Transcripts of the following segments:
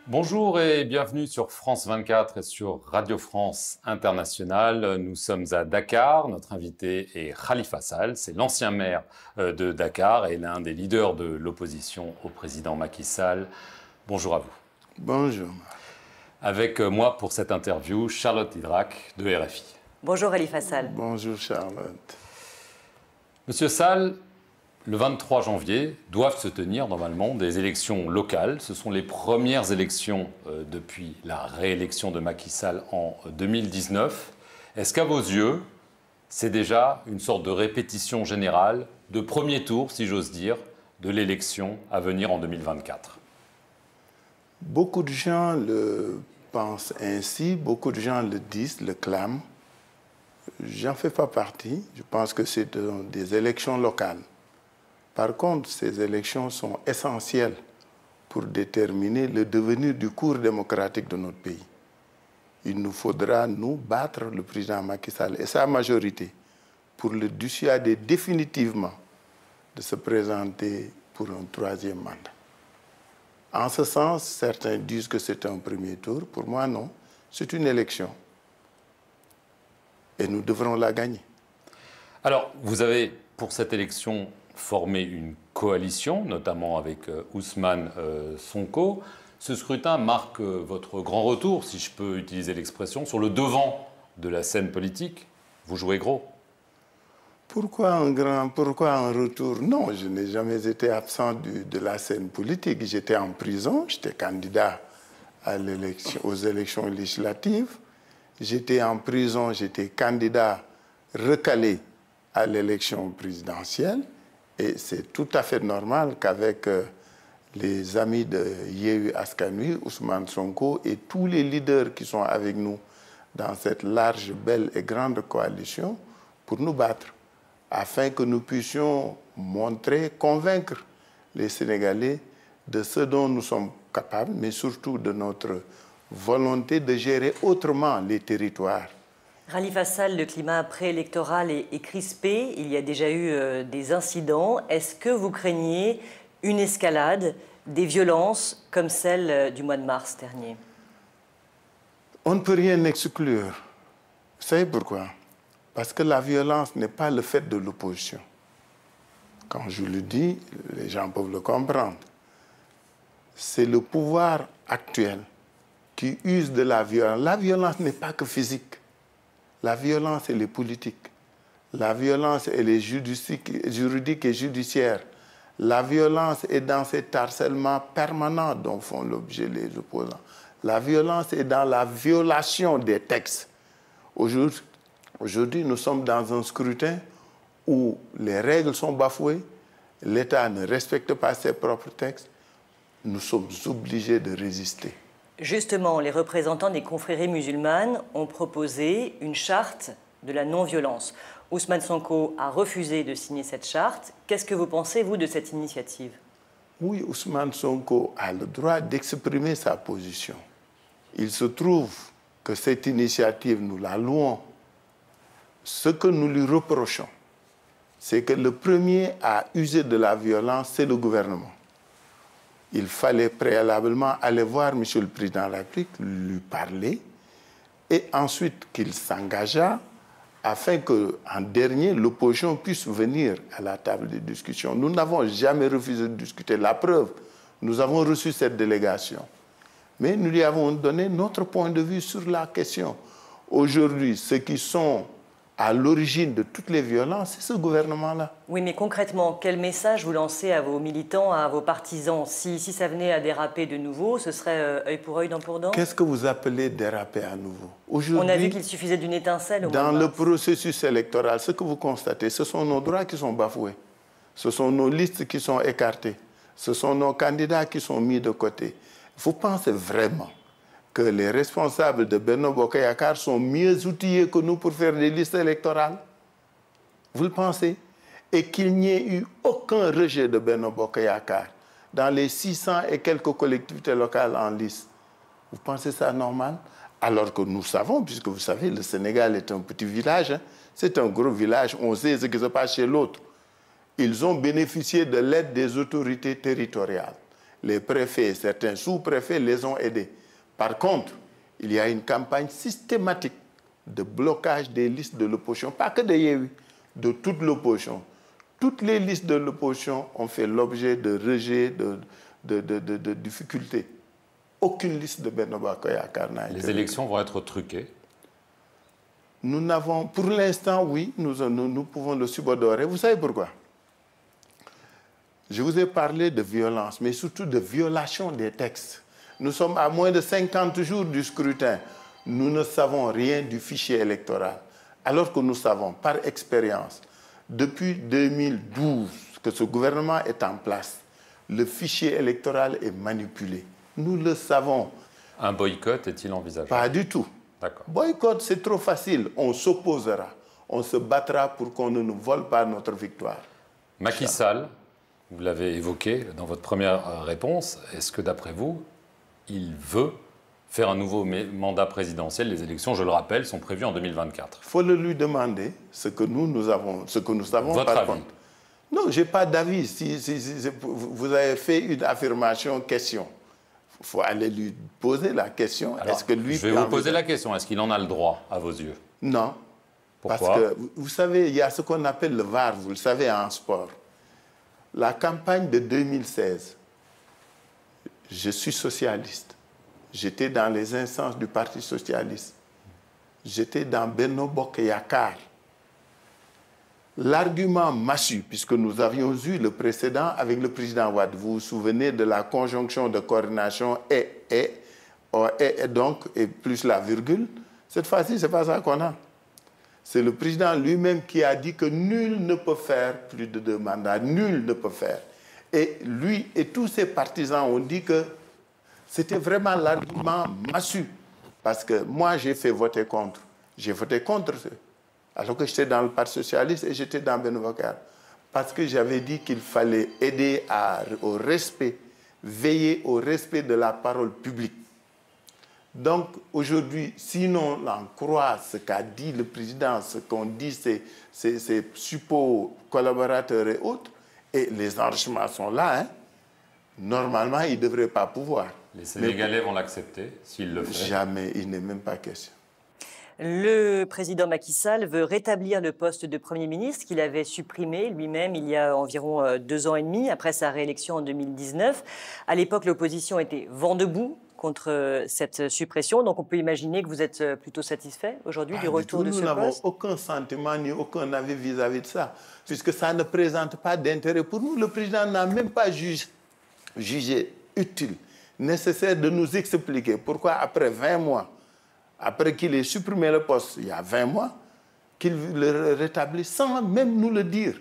Bonjour et bienvenue sur France 24 et sur Radio France Internationale. Nous sommes à Dakar. Notre invité est Khalifa Sall. C'est l'ancien maire de Dakar et l'un des leaders de l'opposition au président Macky Sall. Bonjour à vous. Bonjour. Avec moi pour cette interview, Charlotte Idrac de RFI. Bonjour Khalifa Sall. Bonjour Charlotte. Monsieur Sall, le 23 janvier doivent se tenir normalement des élections locales. Ce sont les premières élections depuis la réélection de Macky Sall en 2019. Est-ce qu'à vos yeux, c'est déjà une sorte de répétition générale, de premier tour, si j'ose dire, de l'élection à venir en 2024 ? Beaucoup de gens le pensent ainsi, beaucoup de gens le disent, le clament. J'en fais pas partie. Je pense que c'est des élections locales. Par contre, ces élections sont essentielles pour déterminer le devenir du cours démocratique de notre pays. Il nous faudra, nous, battre le président Macky Sall et sa majorité pour le dissuader définitivement de se présenter pour un troisième mandat. En ce sens, certains disent que c'est un premier tour. Pour moi, non. C'est une élection. Et nous devrons la gagner. Alors, vous avez, pour cette élection, formé une coalition, notamment avec Ousmane Sonko. Ce scrutin marque votre grand retour, si je peux utiliser l'expression, sur le devant de la scène politique. Vous jouez gros. Pourquoi un retour? Non, je n'ai jamais été absent de la scène politique. J'étais en prison, j'étais candidat aux élections législatives. J'étais en prison, j'étais candidat recalé à l'élection présidentielle. Et c'est tout à fait normal qu'avec les amis de Yewwi Askan Wi, Ousmane Sonko et tous les leaders qui sont avec nous dans cette large, belle et grande coalition, pour nous battre, afin que nous puissions montrer, convaincre les Sénégalais de ce dont nous sommes capables, mais surtout de notre volonté de gérer autrement les territoires. Khalifa Sall, le climat préélectoral est crispé. Il y a déjà eu des incidents. Est-ce que vous craignez une escalade, des violences comme celle du mois de mars dernier? On ne peut rien exclure. Vous savez pourquoi? Parce que la violence n'est pas le fait de l'opposition. Quand je le dis, les gens peuvent le comprendre. C'est le pouvoir actuel qui use de la violence. La violence n'est pas que physique. La violence, elle est politique. La violence, elle est juridique et judiciaire. La violence est dans cet harcèlement permanent dont font l'objet les opposants. La violence est dans la violation des textes. Aujourd'hui, nous sommes dans un scrutin où les règles sont bafouées, l'État ne respecte pas ses propres textes. Nous sommes obligés de résister. Justement, les représentants des confréries musulmanes ont proposé une charte de la non-violence. Ousmane Sonko a refusé de signer cette charte. Qu'est-ce que vous pensez, vous, de cette initiative? Oui, Ousmane Sonko a le droit d'exprimer sa position. Il se trouve que cette initiative, nous la louons. Ce que nous lui reprochons, c'est que le premier à user de la violence, c'est le gouvernement. Il fallait préalablement aller voir M. le Président de la République, lui parler, et ensuite qu'il s'engageât afin qu'en dernier, l'opposition puisse venir à la table de discussion. Nous n'avons jamais refusé de discuter. La preuve, nous avons reçu cette délégation. Mais nous lui avons donné notre point de vue sur la question. Aujourd'hui, ceux qui sont à l'origine de toutes les violences, c'est ce gouvernement-là. Oui, mais concrètement, quel message vous lancez à vos militants, à vos partisans? Si ça venait à déraper de nouveau, ce serait œil pour œil, dent pour dent? Qu'est-ce que vous appelez déraper à nouveau? On a vu qu'il suffisait d'une étincelle au mois de Dans mars. le processus électoral, ce que vous constatez, ce sont nos droits qui sont bafoués. Ce sont nos listes qui sont écartées. Ce sont nos candidats qui sont mis de côté. Vous pensez vraiment que les responsables de Benno Bokk Yakaar sont mieux outillés que nous pour faire des listes électorales? Vous le pensez? Et qu'il n'y ait eu aucun rejet de Benno Bokk Yakaar dans les 600 et quelques collectivités locales en lice. Vous pensez ça normal? Alors que nous savons, puisque vous savez, le Sénégal est un petit village, hein, c'est un gros village, on sait ce qui se passe chez l'autre. Ils ont bénéficié de l'aide des autorités territoriales. Les préfets, certains sous-préfets les ont aidés. Par contre, il y a une campagne systématique de blocage des listes de l'opposition, pas que de Yewwi, de toute l'opposition. Toutes les listes de l'opposition ont fait l'objet de rejets, de difficultés. Aucune liste de Benno Bokk Yakaar n'a été. Les élections vont être truquées? Nous n'avons, pour l'instant, oui, nous pouvons le subodorer. Vous savez pourquoi? Je vous ai parlé de violence, mais surtout de violation des textes. Nous sommes à moins de 50 jours du scrutin. Nous ne savons rien du fichier électoral. Alors que nous savons, par expérience, depuis 2012, que ce gouvernement est en place, le fichier électoral est manipulé. Nous le savons. Un boycott est-il envisageable? Pas du tout. D'accord. Boycott, c'est trop facile. On s'opposera. On se battra pour qu'on ne nous vole pas notre victoire. Macky Sall, vous l'avez évoqué dans votre première réponse, est-ce que d'après vous, il veut faire un nouveau mandat présidentiel? Les élections, je le rappelle, sont prévues en 2024. Il faut le lui demander, ce que nous savons. Votre par avis? contre. Non, je n'ai pas d'avis. Si vous avez fait une affirmation, question. Il faut aller lui poser la question. Alors, est-ce que lui je vais vous poser la question. Est-ce qu'il en a le droit, à vos yeux? Non. Pourquoi? Parce que, vous savez, il y a ce qu'on appelle le VAR, vous le savez, en sport. La campagne de 2016, je suis socialiste. J'étais dans les instances du Parti socialiste. J'étais dans Benno Bokk Yakaar. L'argument massu, puisque nous avions eu le précédent avec le président Wade, vous vous souvenez de la conjonction de coordination et donc, et plus la virgule, cette fois-ci, ce n'est pas ça qu'on a. C'est le président lui-même qui a dit que nul ne peut faire plus de 2 mandats, nul ne peut faire. Et lui et tous ses partisans ont dit que c'était vraiment l'argument massu. Parce que moi, j'ai fait voter contre. J'ai voté contre alors que j'étais dans le Parti socialiste et j'étais dans Benno Bokk Yakaar. Parce que j'avais dit qu'il fallait aider au respect, veiller au respect de la parole publique. Donc aujourd'hui, sinon on croit ce qu'a dit le président, ce qu'ont dit ses suppos collaborateurs et autres, et les enrichements sont là, hein, normalement, il ne devrait pas pouvoir. Les Sénégalais vont l'accepter s'il le fait? Jamais, il n'est même pas question. Le président Macky Sall veut rétablir le poste de Premier ministre qu'il avait supprimé lui-même il y a environ 2 ans et demi, après sa réélection en 2019. À l'époque, l'opposition était vent debout contre cette suppression. Donc on peut imaginer que vous êtes plutôt satisfait aujourd'hui du retour de ce poste? Nous n'avons aucun sentiment ni aucun avis vis-à-vis de ça, puisque ça ne présente pas d'intérêt pour nous. Le président n'a même pas jugé utile, nécessaire de nous expliquer pourquoi après 20 mois, après qu'il ait supprimé le poste il y a 20 mois, qu'il le rétablisse sans même nous le dire.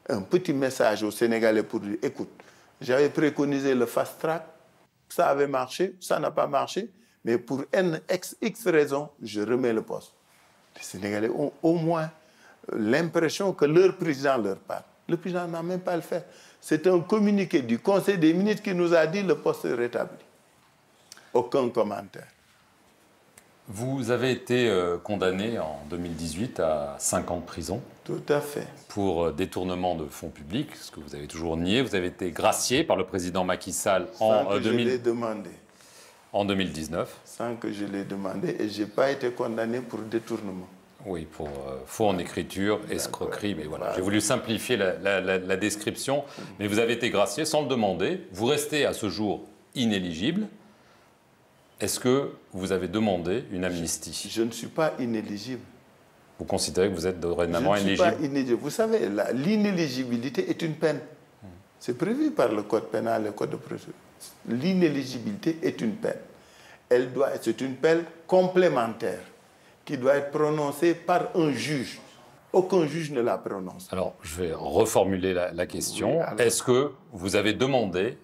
Un petit message aux Sénégalais pour dire, écoute, j'avais préconisé le fast-track, ça avait marché, ça n'a pas marché, mais pour X raisons, je remets le poste. Les Sénégalais ont au moins l'impression que leur président leur parle. Le président n'a même pas à le faire. C'est un communiqué du Conseil des ministres qui nous a dit le poste est rétabli. Aucun commentaire. Vous avez été condamné en 2018 à 5 ans de prison. Tout à fait. Pour détournement de fonds publics, ce que vous avez toujours nié. Vous avez été gracié par le président Macky Sall en 2019. Sans que je l'ai demandé, et je n'ai pas été condamné pour détournement. Oui, pour faux en écriture, escroquerie, mais voilà. J'ai voulu simplifier la description, mais vous avez été gracié sans le demander. Vous restez à ce jour inéligible. Est-ce que vous avez demandé une amnistie? Je ne suis pas inéligible. Vous considérez que vous êtes dorénavant inéligible? Je ne suis pas inéligible. Vous savez, l'inéligibilité est une peine. C'est prévu par le Code pénal et le Code de procédure. L'inéligibilité est une peine. C'est une peine complémentaire qui doit être prononcée par un juge. Aucun juge ne la prononce. Alors, je vais reformuler la question. Oui, est-ce que vous avez demandé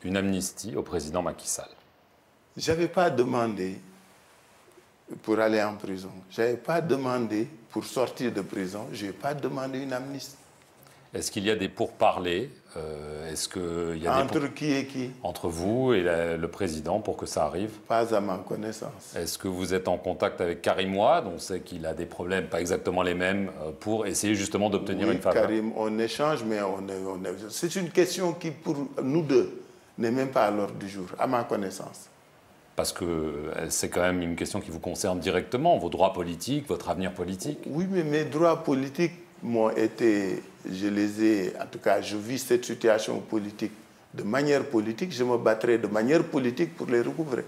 une amnistie au président Macky Sall? Je n'avais pas demandé pour aller en prison. Je n'avais pas demandé pour sortir de prison. Je n'ai pas demandé une amnistie. Est-ce qu'il y a des pourparlers entre qui et qui? Entre vous et le président pour que ça arrive? Pas à ma connaissance. Est-ce que vous êtes en contact avec Karim Wade? On sait qu'il a des problèmes, pas exactement les mêmes, pour essayer justement d'obtenir une faveur. Karim, on échange, mais c'est une question qui, pour nous deux, n'est même pas à l'ordre du jour, à ma connaissance. Parce que c'est quand même une question qui vous concerne directement, vos droits politiques, votre avenir politique. Oui, mais mes droits politiques m'ont été, je les ai, en tout cas, je vis cette situation politique de manière politique, je me battrai de manière politique pour les recouvrer.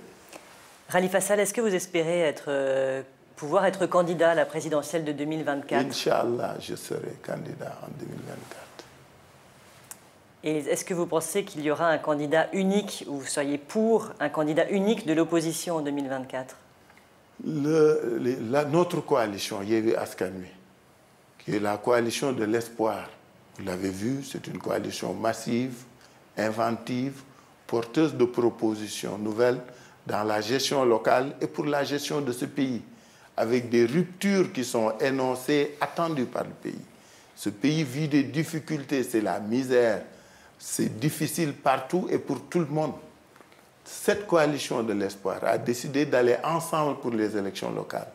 Khalifa Sall, est-ce que vous espérez pouvoir être candidat à la présidentielle de 2024? Inch'Allah, je serai candidat en 2024. Et est-ce que vous pensez qu'il y aura un candidat unique, ou vous seriez pour un candidat unique de l'opposition en 2024? Notre coalition, Yewwi Askan Wi, qui est la coalition de l'espoir, vous l'avez vu, c'est une coalition massive, inventive, porteuse de propositions nouvelles dans la gestion locale et pour la gestion de ce pays, avec des ruptures qui sont énoncées, attendues par le pays. Ce pays vit des difficultés, c'est la misère, c'est difficile partout et pour tout le monde. Cette coalition de l'espoir a décidé d'aller ensemble pour les élections locales.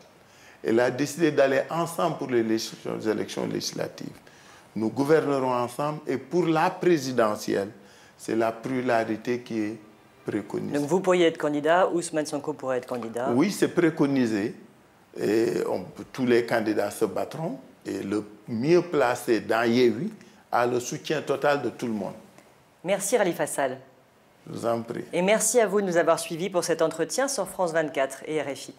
Elle a décidé d'aller ensemble pour les élections législatives. Nous gouvernerons ensemble et pour la présidentielle, c'est la pluralité qui est préconisée. Donc vous pourriez être candidat, Ousmane Sonko pourrait être candidat? Oui, c'est préconisé. Et tous les candidats se battront. Et le mieux placé dans Yewwi a le soutien total de tout le monde. Merci Khalifa Sall. Je vous en prie. Et merci à vous de nous avoir suivis pour cet entretien sur France 24 et RFI.